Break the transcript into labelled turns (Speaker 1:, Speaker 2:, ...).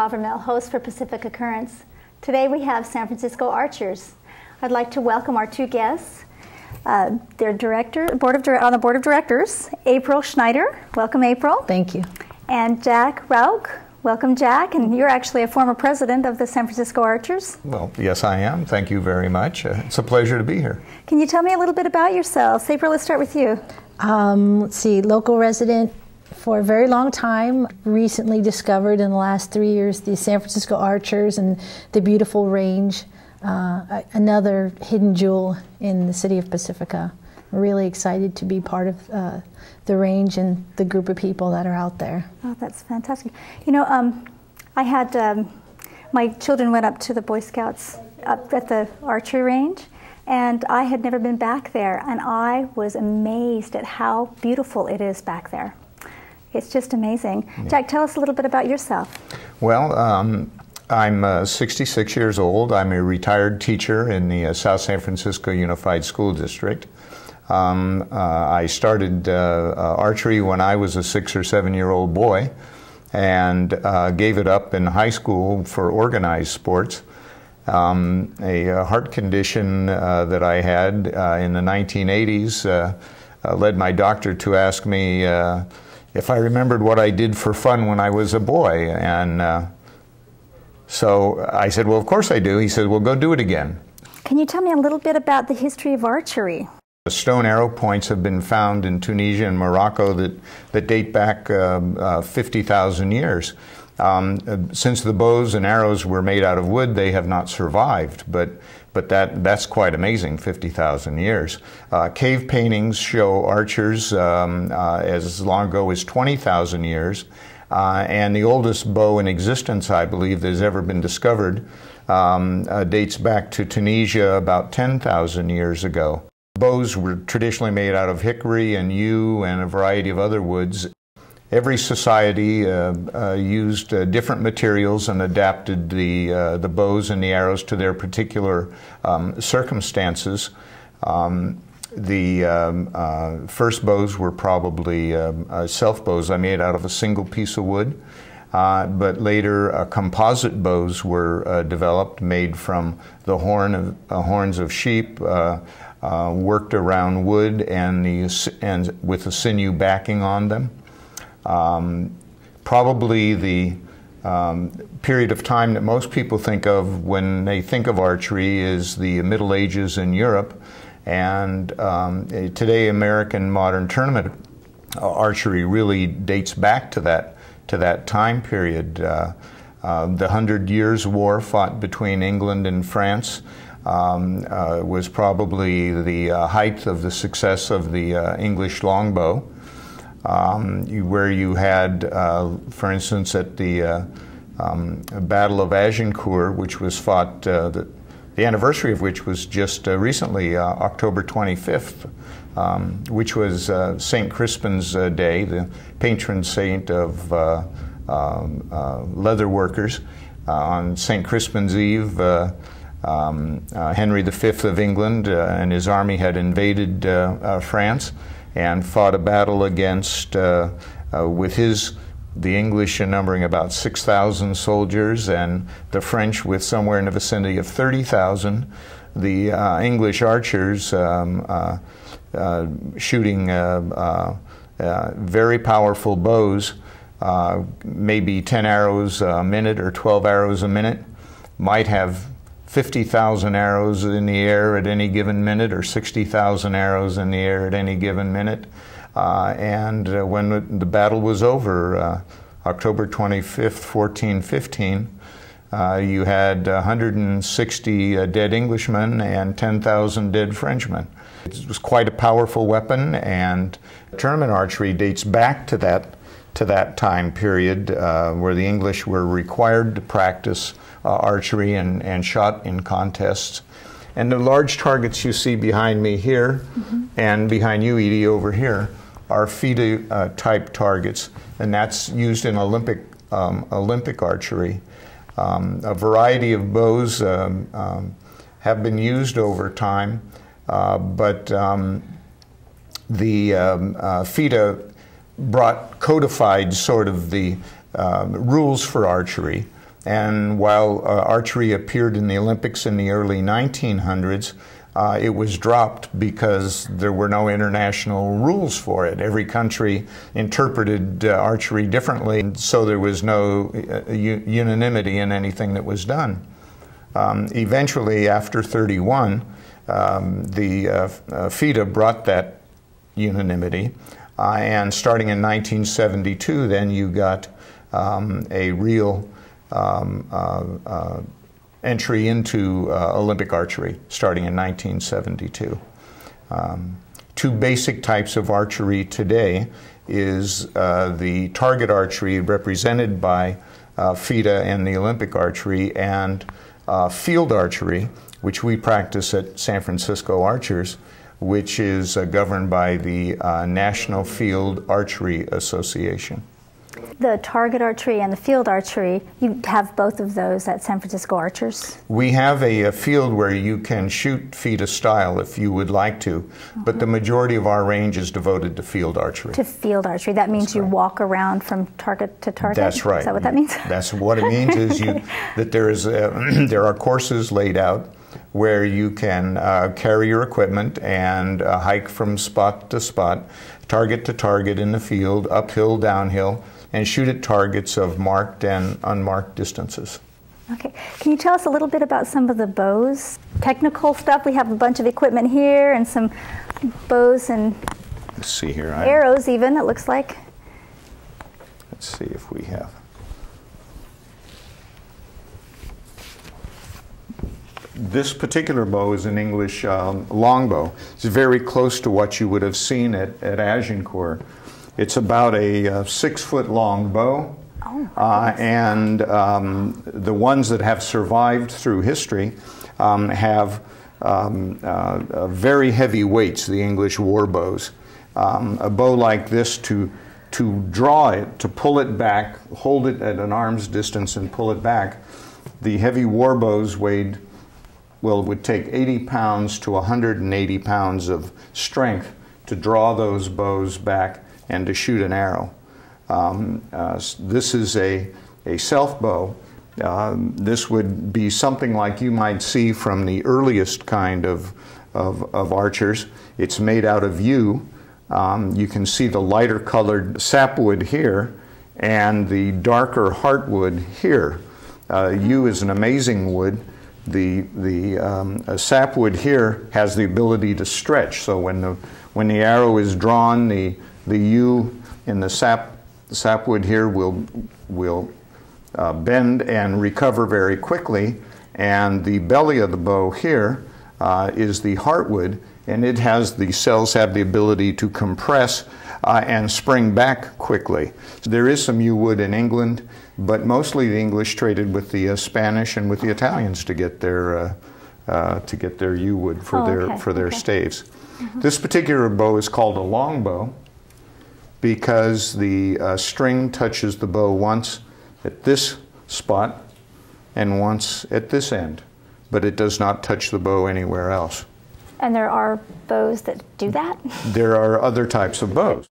Speaker 1: Hovermale, host for Pacifica Currents. Today we have San Francisco Archers. I'd like to welcome our two guests, their director, on the board of directors, April Schneider. Welcome, April.
Speaker 2: Thank you.
Speaker 1: And Jack Rauch. Welcome, Jack. And you're actually a former president of the San Francisco Archers.
Speaker 3: Well, yes, I am. Thank you very much. It's a pleasure to be here.
Speaker 1: Can you tell me a little bit about yourselves? April, let's start with you.
Speaker 2: Let's see, local resident for a very long time. Recently discovered in the last 3 years the San Francisco Archers and the beautiful range. Another hidden jewel in the city of Pacifica. Really excited to be part of the range and the group of people that are out there.
Speaker 1: Oh, that's fantastic. You know, I had, my children went up to the Boy Scouts up at the archery range, and I had never been back there, and I was amazed at how beautiful it is back there. It's just amazing. Yeah. Jack, tell us a little bit about yourself.
Speaker 3: Well, I'm 66 years old. I'm a retired teacher in the South San Francisco Unified School District. I started archery when I was a 6 or 7 year old boy, and gave it up in high school for organized sports. A heart condition that I had in the 1980s led my doctor to ask me if I remembered what I did for fun when I was a boy, and so I said, well, of course I do. He said, well, go do it again.
Speaker 1: Can you tell me a little bit about the history of archery?
Speaker 3: Stone arrow points have been found in Tunisia and Morocco that date back 50,000 years. Since the bows and arrows were made out of wood, they have not survived, but that's quite amazing, 50,000 years. Cave paintings show archers as long ago as 20,000 years, and the oldest bow in existence, I believe, that has ever been discovered dates back to Tunisia about 10,000 years ago. Bows were traditionally made out of hickory and yew and a variety of other woods. Every society used different materials and adapted the bows and the arrows to their particular circumstances. The first bows were probably self bows made out of a single piece of wood, but later composite bows were developed, made from the horns of sheep, worked around wood and with a sinew backing on them. Probably the period of time that most people think of when they think of archery is the Middle Ages in Europe, and today American modern tournament archery really dates back to that time period. The 100 Years' War fought between England and France was probably the height of the success of the English longbow, where you had, for instance, at the Battle of Agincourt, which was fought, the anniversary of which was just recently, October 25th, which was St. Crispin's Day, the patron saint of leather workers. On St. Crispin's Eve, Henry V of England and his army had invaded France and fought a battle against, the English numbering about 6,000 soldiers and the French with somewhere in the vicinity of 30,000. The English archers shooting very powerful bows, maybe 10 arrows a minute or 12 arrows a minute, might have 50,000 arrows in the air at any given minute, or 60,000 arrows in the air at any given minute. And when the battle was over, October 25th, 1415, you had 160 dead Englishmen and 10,000 dead Frenchmen. It was quite a powerful weapon, and tournament archery dates back to that time period where the English were required to practice archery and shot in contests. And the large targets you see behind me here, and behind you, Edie, over here, are FIDE type targets, and that's used in Olympic archery. A variety of bows have been used over time, but the FIDE codified sort of the rules for archery. And while archery appeared in the Olympics in the early 1900s, it was dropped because there were no international rules for it. Every country interpreted archery differently, so there was no unanimity in anything that was done. Eventually, after 31, the FIDA brought that unanimity, and starting in 1972, then you got a real entry into Olympic archery, starting in 1972. Two basic types of archery today is the target archery represented by FIDA and the Olympic archery, and field archery, which we practice at San Francisco Archers, which is governed by the National Field Archery Association.
Speaker 1: The target archery and the field archery, you have both of those at San Francisco Archers?
Speaker 3: We have a field where you can shoot FIDA style if you would like to, but the majority of our range is devoted to field archery.
Speaker 1: To field archery. That means you walk around from target to target?
Speaker 3: That's right.
Speaker 1: Is that what that means?
Speaker 3: That's what it means, is that there are courses laid out where you can carry your equipment and hike from spot to spot, target to target in the field, uphill, downhill, and shoot at targets of marked and unmarked distances.
Speaker 1: Okay. Can you tell us a little bit about some of the bows? Technical stuff. We have a bunch of equipment here and some bows and
Speaker 3: Let's see here.
Speaker 1: Arrows even, it looks like.
Speaker 3: Let's see if we have. This particular bow is an English longbow. It's very close to what you would have seen at Agincourt. It's about a 6-foot long bow, and the ones that have survived through history have very heavy weights, the English war bows. A bow like this, to draw it, to pull it back, hold it at an arm's distance and pull it back, the heavy war bows weighed, well, it would take 80 pounds to 180 pounds of strength to draw those bows back and to shoot an arrow. This is a self bow. This would be something like you might see from the earliest kind of archers. It's made out of yew. You can see the lighter colored sapwood here and the darker heartwood here. Yew is an amazing wood. The sapwood here has the ability to stretch, so when the arrow is drawn, the yew in the sapwood here will bend and recover very quickly, and the belly of the bow here is the heartwood, and it has, the cells have the ability to compress and spring back quickly. So there is some yew wood in England, but mostly the English traded with the Spanish and with the Italians to get their yew wood for their staves. This particular bow is called a longbow because the string touches the bow once at this spot and once at this end, but it does not touch the bow anywhere else.
Speaker 1: And there are bows that do that?
Speaker 3: There are other types of bows.